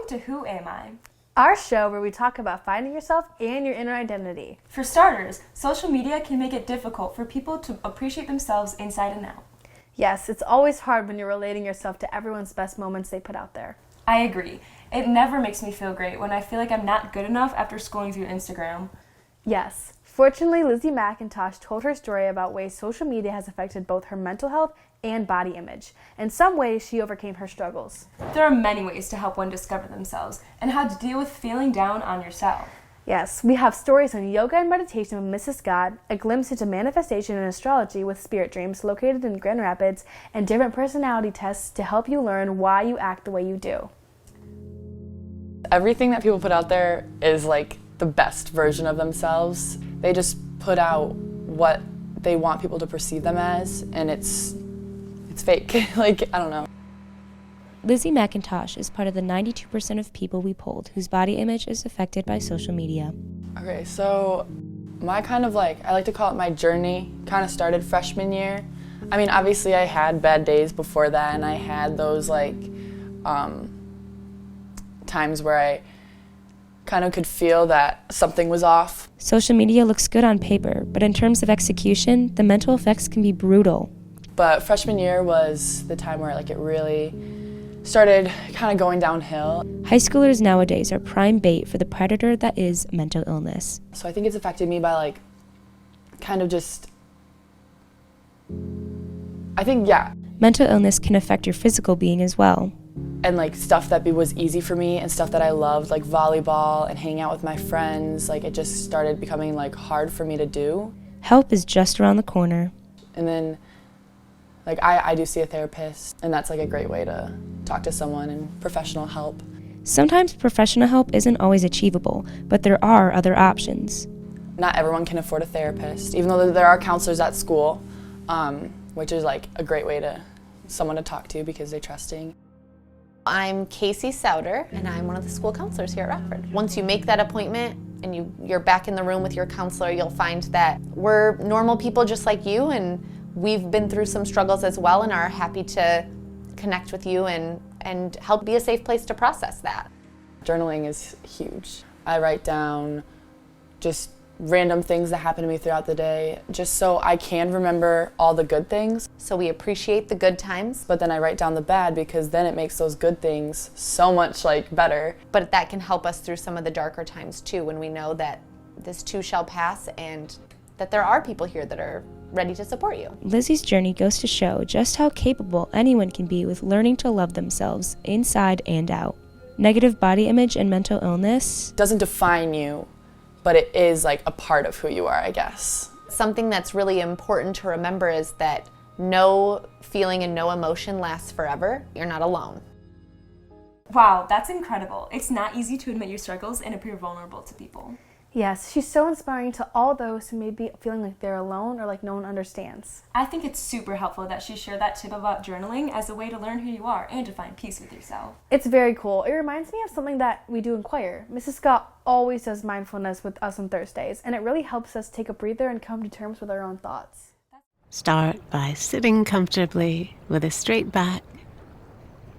Welcome to Who Am I? Our show where we talk about finding yourself and your inner identity. For starters, social media can make it difficult for people to appreciate themselves inside and out. Yes, it's always hard when you're relating yourself to everyone's best moments they put out there. I agree. It never makes me feel great when I feel like I'm not good enough after scrolling through Instagram. Yes. Fortunately, Lizzie McIntosh told her story about ways social media has affected both her mental health and body image. In some ways, she overcame her struggles. There are many ways to help one discover themselves and how to deal with feeling down on yourself. Yes, we have stories on yoga and meditation with Mrs. Scott, a glimpse into manifestation and astrology with Spirit Dreams located in Grand Rapids, and different personality tests to help you learn why you act the way you do. Everything that people put out there is like the best version of themselves. They just put out what they want people to perceive them as, and it's fake. Like, I don't know. Lizzie McIntosh is part of the 92% of people we polled whose body image is affected by social media. Okay, so my I like to call it my journey, kind of started freshman year. I mean, obviously I had bad days before that, and I had those times where I kind of could feel that something was off. Social media looks good on paper, but in terms of execution, the mental effects can be brutal. But freshman year was the time where it really started kind of going downhill. High schoolers nowadays are prime bait for the predator that is mental illness. So I think it's affected me by Mental illness can affect your physical being as well. And stuff that was easy for me and stuff that I loved, like volleyball and hanging out with my friends, it just started becoming hard for me to do. Help is just around the corner. And then I do see a therapist, and that's a great way to talk to someone and professional help. Sometimes professional help isn't always achievable, but there are other options. Not everyone can afford a therapist, even though there are counselors at school, which is a great way to someone to talk to because they're trusting. I'm Casey Souter, and I'm one of the school counselors here at Rockford. Once you make that appointment and you're back in the room with your counselor, you'll find that we're normal people just like you, and we've been through some struggles as well and are happy to connect with you and help be a safe place to process that. Journaling is huge. I write down just random things that happen to me throughout the day, just so I can remember all the good things. So we appreciate the good times. But then I write down the bad because then it makes those good things so much better. But that can help us through some of the darker times too, when we know that this too shall pass and that there are people here that are ready to support you. Lizzie's journey goes to show just how capable anyone can be with learning to love themselves inside and out. Negative body image and mental illness doesn't define you, but it is a part of who you are, I guess. Something that's really important to remember is that no feeling and no emotion lasts forever. You're not alone. Wow, that's incredible. It's not easy to admit your struggles and appear vulnerable to people. Yes, she's so inspiring to all those who may be feeling like they're alone or no one understands. I think it's super helpful that she shared that tip about journaling as a way to learn who you are and to find peace with yourself. It's very cool. It reminds me of something that we do in choir. Mrs. Scott always does mindfulness with us on Thursdays, and it really helps us take a breather and come to terms with our own thoughts. Start by sitting comfortably with a straight back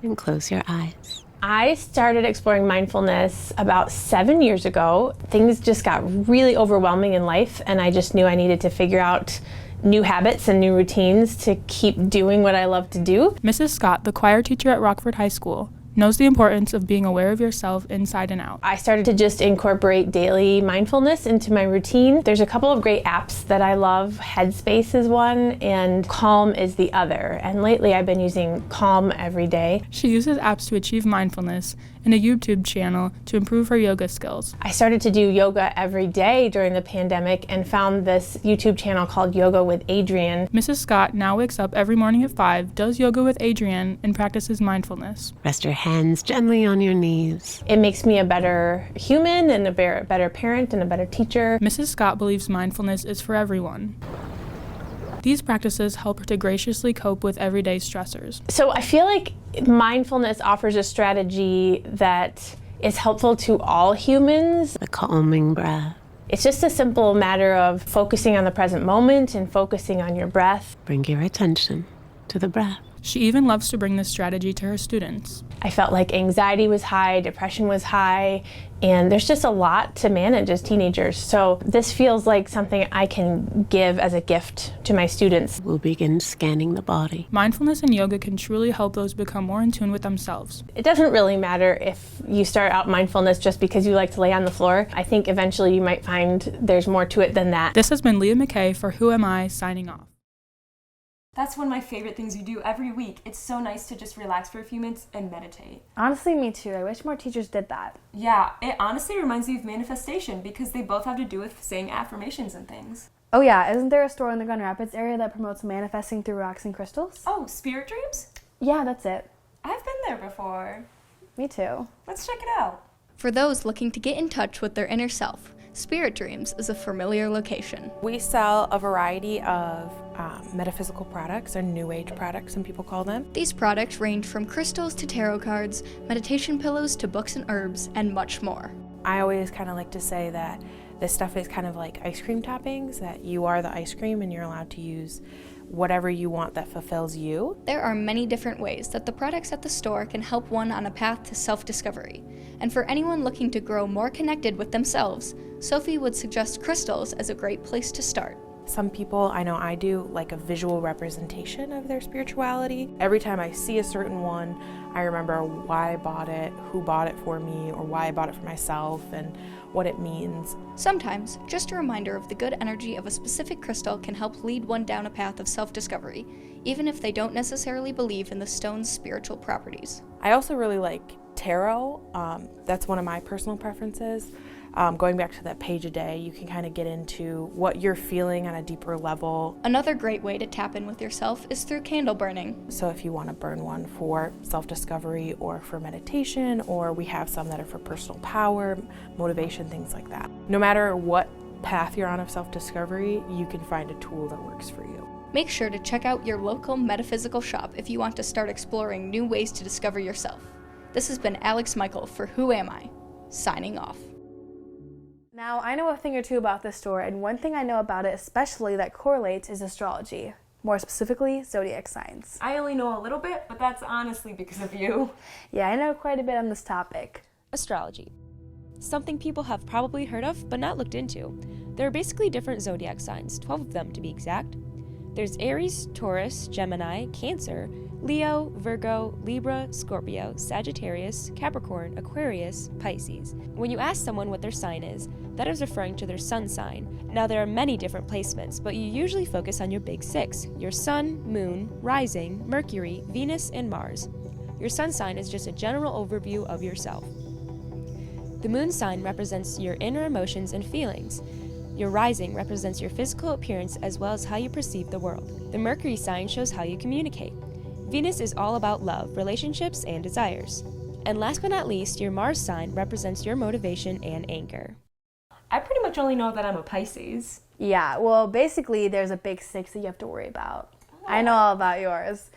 and close your eyes. I started exploring mindfulness about 7 years ago. Things just got really overwhelming in life, and I just knew I needed to figure out new habits and new routines to keep doing what I love to do. Mrs. Scott, the choir teacher at Rockford High School, knows the importance of being aware of yourself inside and out. I started to just incorporate daily mindfulness into my routine. There's a couple of great apps that I love. Headspace is one, and Calm is the other. And lately I've been using Calm every day. She uses apps to achieve mindfulness and a YouTube channel to improve her yoga skills. I started to do yoga every day during the pandemic and found this YouTube channel called Yoga with Adriene. Mrs. Scott now wakes up every morning at 5, does yoga with Adriene, and practices mindfulness. Rest your hands gently on your knees. It makes me a better human and a better parent and a better teacher. Mrs. Scott believes mindfulness is for everyone. These practices help her to graciously cope with everyday stressors. So I feel like mindfulness offers a strategy that is helpful to all humans. A calming breath. It's just a simple matter of focusing on the present moment and focusing on your breath. Bring your attention to the breath. She even loves to bring this strategy to her students. I felt like anxiety was high, depression was high, and there's just a lot to manage as teenagers. So this feels like something I can give as a gift to my students. We'll begin scanning the body. Mindfulness and yoga can truly help those become more in tune with themselves. It doesn't really matter if you start out mindfulness just because you like to lay on the floor. I think eventually you might find there's more to it than that. This has been Leah McKay for Who Am I, signing off. That's one of my favorite things you do every week. It's so nice to just relax for a few minutes and meditate. Honestly, me too. I wish more teachers did that. Yeah, it honestly reminds me of manifestation because they both have to do with saying affirmations and things. Oh yeah, isn't there a store in the Grand Rapids area that promotes manifesting through rocks and crystals? Oh, Spirit Dreams? Yeah, that's it. I've been there before. Me too. Let's check it out. For those looking to get in touch with their inner self, Spirit Dreams is a familiar location. We sell a variety of metaphysical products, or New Age products, some people call them. These products range from crystals to tarot cards, meditation pillows to books and herbs, and much more. I always kind of like to say that this stuff is kind of like ice cream toppings, that you are the ice cream and you're allowed to use whatever you want that fulfills you. There are many different ways that the products at the store can help one on a path to self-discovery. And for anyone looking to grow more connected with themselves, Sophie would suggest crystals as a great place to start. Some people, I know I do, like a visual representation of their spirituality. Every time I see a certain one, I remember why I bought it, who bought it for me, or why I bought it for myself, and what it means. Sometimes, just a reminder of the good energy of a specific crystal can help lead one down a path of self-discovery, even if they don't necessarily believe in the stone's spiritual properties. I also really like tarot. That's one of my personal preferences. Going back to that page a day, you can kind of get into what you're feeling on a deeper level. Another great way to tap in with yourself is through candle burning. So if you want to burn one for self-discovery or for meditation, or we have some that are for personal power, motivation, things like that. No matter what path you're on of self-discovery, you can find a tool that works for you. Make sure to check out your local metaphysical shop if you want to start exploring new ways to discover yourself. This has been Alex Michael for Who Am I, signing off. Now, I know a thing or two about this store, and one thing I know about it especially that correlates is astrology. More specifically, zodiac signs. I only know a little bit, but that's honestly because of you. Yeah, I know quite a bit on this topic. Astrology. Something people have probably heard of, but not looked into. There are basically different zodiac signs, 12 of them to be exact. There's Aries, Taurus, Gemini, Cancer, Leo, Virgo, Libra, Scorpio, Sagittarius, Capricorn, Aquarius, Pisces. When you ask someone what their sign is, that is referring to their sun sign. Now there are many different placements, but you usually focus on your big six: your sun, moon, rising, Mercury, Venus, and Mars. Your sun sign is just a general overview of yourself. The moon sign represents your inner emotions and feelings. Your rising represents your physical appearance as well as how you perceive the world. The Mercury sign shows how you communicate. Venus is all about love, relationships, and desires. And last but not least, your Mars sign represents your motivation and anger. I pretty much only know that I'm a Pisces. Yeah, well, basically, there's a big six that you have to worry about. I know all about yours.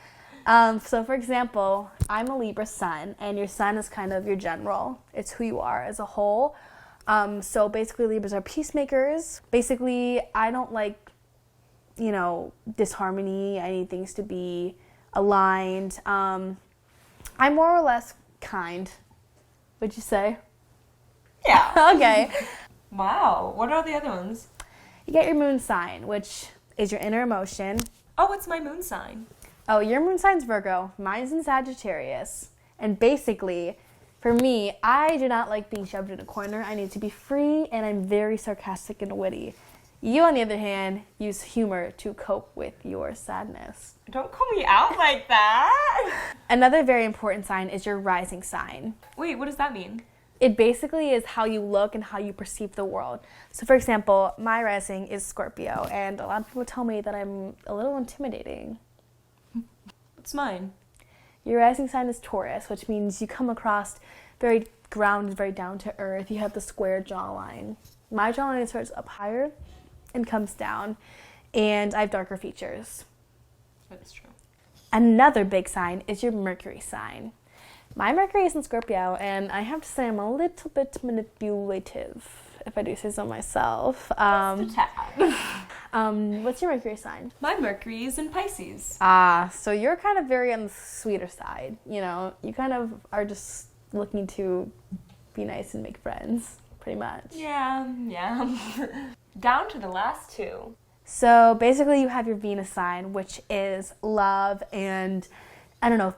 So, for example, I'm a Libra sun, and your sun is kind of your general. It's who you are as a whole. So basically, Libras are peacemakers. Basically, I don't like, disharmony. I need things to be aligned. I'm more or less kind, would you say? Yeah. Okay. Wow. What are the other ones? You get your moon sign, which is your inner emotion. Oh, it's my moon sign. Oh, your moon sign's Virgo. Mine's in Sagittarius. And basically, for me, I do not like being shoved in a corner. I need to be free, and I'm very sarcastic and witty. You, on the other hand, use humor to cope with your sadness. Don't call me out like that. Another very important sign is your rising sign. Wait, what does that mean? It basically is how you look and how you perceive the world. So, for example, my rising is Scorpio, and a lot of people tell me that I'm a little intimidating. What's mine? Your rising sign is Taurus, which means you come across very grounded, very down to earth. You have the square jawline. My jawline starts up higher and comes down, and I have darker features. That is true. Another big sign is your Mercury sign. My Mercury is in Scorpio, and I have to say I'm a little bit manipulative, if I do say so myself. What's your Mercury sign? My Mercury is in Pisces. Ah, so you're kind of very on the sweeter side. You know, you kind of are just looking to be nice and make friends, pretty much. Yeah. Down to the last two. So basically you have your Venus sign, which is love and, I don't know,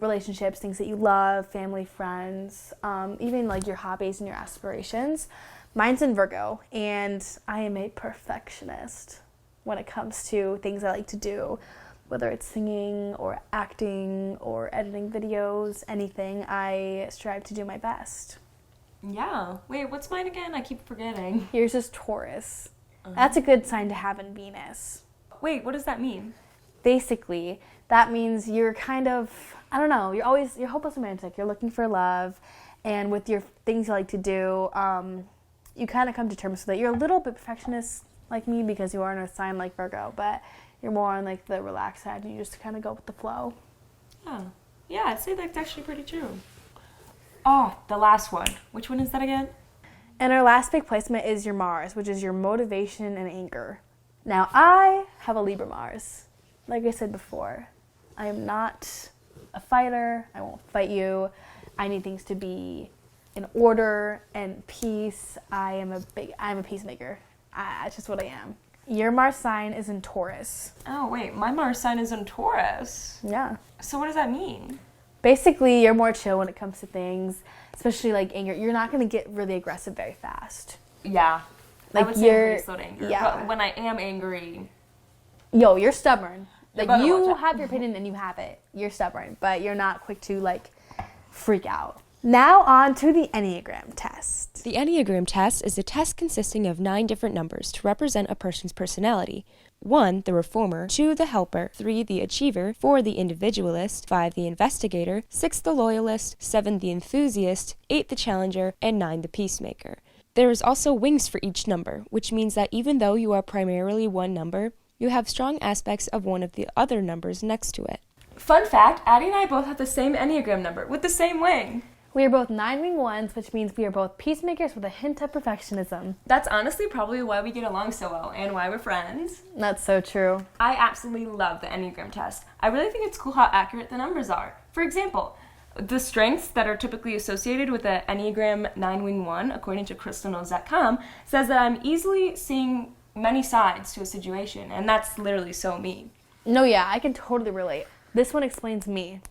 relationships, things that you love, family, friends, even like your hobbies and your aspirations. Mine's in Virgo, and I am a perfectionist when it comes to things I like to do, whether it's singing or acting or editing videos, anything. I strive to do my best. Yeah. Wait, what's mine again? I keep forgetting. Yours is Taurus. That's a good sign to have in Venus. Wait, what does that mean? Basically, that means you're kind of, I don't know, you're hopeless romantic. You're looking for love, and with your things you like to do, you kind of come to terms with it. You're a little bit perfectionist like me because you are in a sign like Virgo, but you're more on like the relaxed side, and you just kind of go with the flow. Oh, yeah, I'd say that's actually pretty true. Oh, the last one. Which one is that again? And our last big placement is your Mars, which is your motivation and anger. Now, I have a Libra Mars. Like I said before, I am not a fighter. I won't fight you. I need things to be in order and peace. I'm a peacemaker. It's just what I am. Your Mars sign is in Taurus. Oh, wait, my Mars sign is in Taurus. Yeah. So what does that mean? Basically, you're more chill when it comes to things, especially like anger. You're not going to get really aggressive very fast. Yeah. Like I would say I'm pretty slow to anger. yeah. But when I am angry... You're stubborn. Like, better you watch out. have your opinion and you have it. You're stubborn, but you're not quick to, like, freak out. Now on to the Enneagram test. The Enneagram test is a test consisting of 9 different numbers to represent a person's personality. 1, the reformer, 2, the helper, 3, the achiever, 4, the individualist, 5, the investigator, 6, the loyalist, 7, the enthusiast, 8, the challenger, and 9, the peacemaker. There is also wings for each number, which means that even though you are primarily one number, you have strong aspects of one of the other numbers next to it. Fun fact, Addie and I both have the same Enneagram number with the same wing. We are both 9-wing ones, which means we are both peacemakers with a hint of perfectionism. That's honestly probably why we get along so well and why we're friends. That's so true. I absolutely love the Enneagram test. I really think it's cool how accurate the numbers are. For example, the strengths that are typically associated with the Enneagram 9-wing 1, according to crystalknows.com, says that I'm easily seeing many sides to a situation, and that's literally so me. No, yeah, I can totally relate. This one explains me.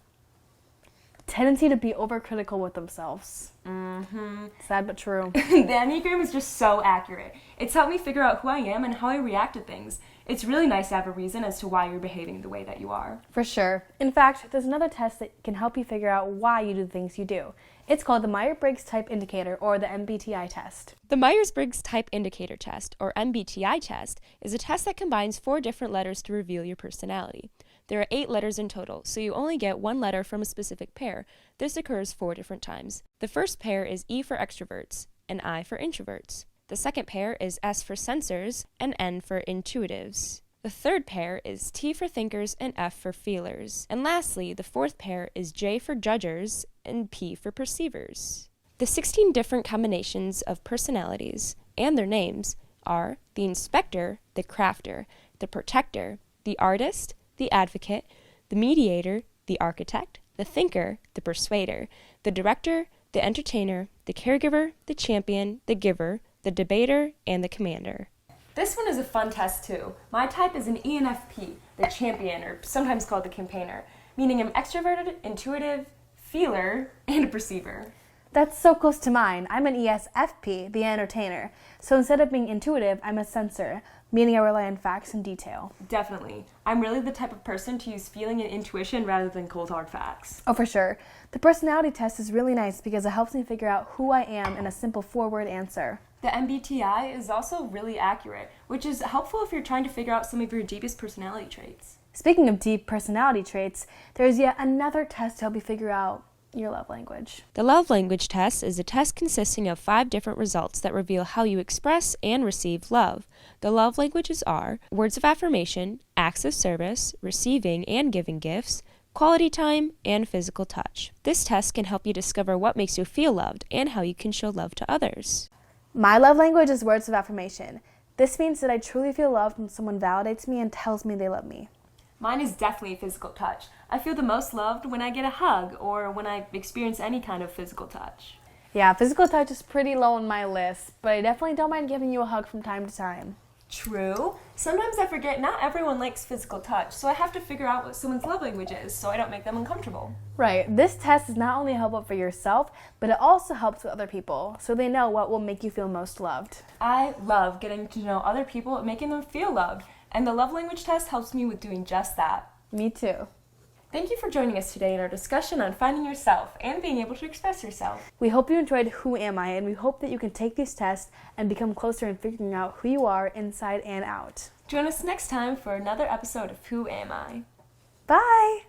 Tendency to be overcritical with themselves. Mm-hmm. Sad but true. The Enneagram is just so accurate. It's helped me figure out who I am and how I react to things. It's really nice to have a reason as to why you're behaving the way that you are. For sure. In fact, there's another test that can help you figure out why you do the things you do. It's called the Myers-Briggs Type Indicator, or the MBTI test. The Myers-Briggs Type Indicator test, or MBTI test, is a test that combines 4 different letters to reveal your personality. There are 8 letters in total, so you only get 1 letter from a specific pair. This occurs 4 different times. The first pair is E for extroverts, and I for introverts. The second pair is S for sensors, and N for intuitives. The third pair is T for thinkers and F for feelers. And lastly, the fourth pair is J for judgers and P for perceivers. The 16 different combinations of personalities and their names are the inspector, the crafter, the protector, the artist, the advocate, the mediator, the architect, the thinker, the persuader, the director, the entertainer, the caregiver, the champion, the giver, the debater, and the commander. This one is a fun test too. My type is an ENFP, the champion, or sometimes called the campaigner, meaning I'm extroverted, intuitive, feeler, and a perceiver. That's so close to mine. I'm an ESFP, the entertainer. So instead of being intuitive, I'm a sensor, meaning I rely on facts and detail. Definitely. I'm really the type of person to use feeling and intuition rather than cold hard facts. Oh, for sure. The personality test is really nice because it helps me figure out who I am in a simple 4-word answer. The MBTI is also really accurate, which is helpful if you're trying to figure out some of your deepest personality traits. Speaking of deep personality traits, there's yet another test to help you figure out your love language. The love language test is a test consisting of 5 different results that reveal how you express and receive love. The love languages are words of affirmation, acts of service, receiving and giving gifts, quality time, and physical touch. This test can help you discover what makes you feel loved and how you can show love to others. My love language is words of affirmation. This means that I truly feel loved when someone validates me and tells me they love me. Mine is definitely physical touch. I feel the most loved when I get a hug or when I experience any kind of physical touch. Yeah, physical touch is pretty low on my list, but I definitely don't mind giving you a hug from time to time. True. Sometimes I forget not everyone likes physical touch, so I have to figure out what someone's love language is so I don't make them uncomfortable. Right. This test is not only helpful for yourself, but it also helps with other people, so they know what will make you feel most loved. I love getting to know other people and making them feel loved, and the love language test helps me with doing just that. Me too. Thank you for joining us today in our discussion on finding yourself and being able to express yourself. We hope you enjoyed Who Am I, and we hope that you can take these tests and become closer in figuring out who you are inside and out. Join us next time for another episode of Who Am I? Bye!